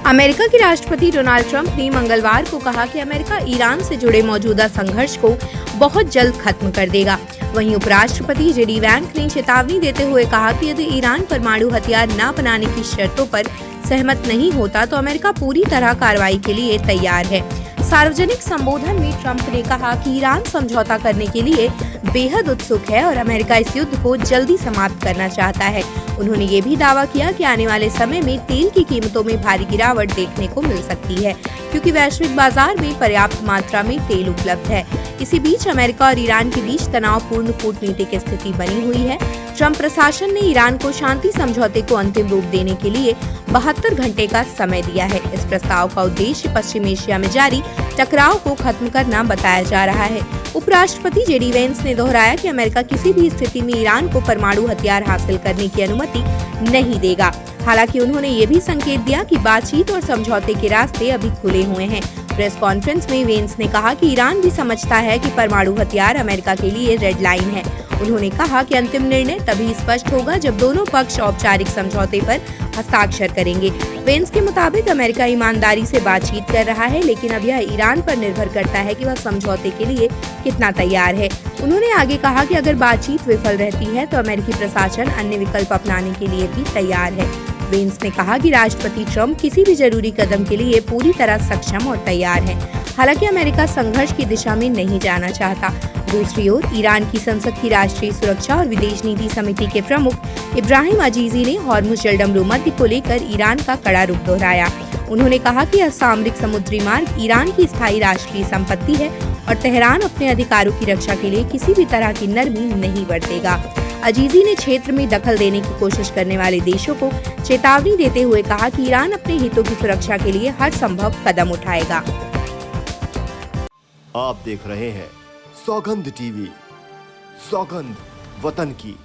America के राष्ट्रपति Donald Trump ने मंगलवार को कहा कि अमेरिका ईरान से जुड़े मौजूदा संघर्ष को बहुत जल्द खत्म कर देगा। वहीं उपराष्ट्रपति जेडी वैंस ने चेतावनी देते हुए कहा कि यदि ईरान परमाणु हथियार न बनाने की शर्तों पर सहमत नहीं होता तो अमेरिका पूरी तरह कार्रवाई के लिए तैयार है। सार्वजनिक संबोधन में ट्रंप ने कहा कि ईरान समझौता करने के लिए बेहद उत्सुक है और अमेरिका इस युद्ध को जल्दी समाप्त करना चाहता है। उन्होंने ये भी दावा किया कि आने वाले समय में तेल की कीमतों में भारी गिरावट देखने को मिल सकती है, क्योंकि वैश्विक बाजार में पर्याप्त मात्रा में तेल उपलब्ध है। इसी बीच अमेरिका और ईरान के बीच तनावपूर्ण कूटनीतिक स्थिति बनी हुई है। ट्रंप प्रशासन ने ईरान को शांति समझौते को अंतिम रूप देने के लिए 72 घंटे का समय दिया है। इस प्रस्ताव का उद्देश्य पश्चिम एशिया में जारी टकराव को खत्म करना बताया जा रहा है। उपराष्ट्रपति जेडी वैंस ने दोहराया कि अमेरिका किसी भी स्थिति में ईरान को परमाणु हथियार हासिल करने की अनुमति नहीं देगा। हालांकि उन्होंने ये भी संकेत दिया कि बातचीत और समझौते के रास्ते अभी खुले हुए हैं। प्रेस कॉन्फ्रेंस में वैंस ने कहा कि ईरान भी समझता है कि परमाणु हथियार अमेरिका के लिए रेड लाइन है। उन्होंने कहा कि अंतिम निर्णय तभी स्पष्ट होगा जब दोनों पक्ष औपचारिक समझौते पर हस्ताक्षर करेंगे। वैंस के मुताबिक अमेरिका ईमानदारी से बातचीत कर रहा है, लेकिन अब यह ईरान पर निर्भर करता है कि वह समझौते के लिए कितना तैयार है। उन्होंने आगे कहा कि अगर बातचीत विफल रहती है तो अमेरिकी प्रशासन अन्य विकल्प अपनाने के लिए भी तैयार है। वैंस ने कहा कि राष्ट्रपति ट्रंप किसी भी जरूरी कदम के लिए पूरी तरह सक्षम और तैयार है। हालांकि अमेरिका संघर्ष की दिशा में नहीं जाना चाहता। दूसरी ओर ईरान की संसद की राष्ट्रीय सुरक्षा और विदेश नीति समिति के प्रमुख इब्राहिम अजीजी ने हॉर्मुज़ जलडम मध्य को लेकर ईरान का कड़ा रुख दोहराया। उन्होंने कहा कि यह सामरिक समुद्री मार्ग ईरान की स्थायी राष्ट्रीय संपत्ति है और तेहरान अपने अधिकारों की रक्षा के लिए किसी भी तरह की नरमी नहीं बरतेगा। अजीजी ने क्षेत्र में दखल देने की कोशिश करने वाले देशों को चेतावनी देते हुए कहा कि ईरान अपने हितों की सुरक्षा के लिए हर संभव कदम उठाएगा। आप देख रहे हैं सौगंध टीवी, सौगंध वतन की।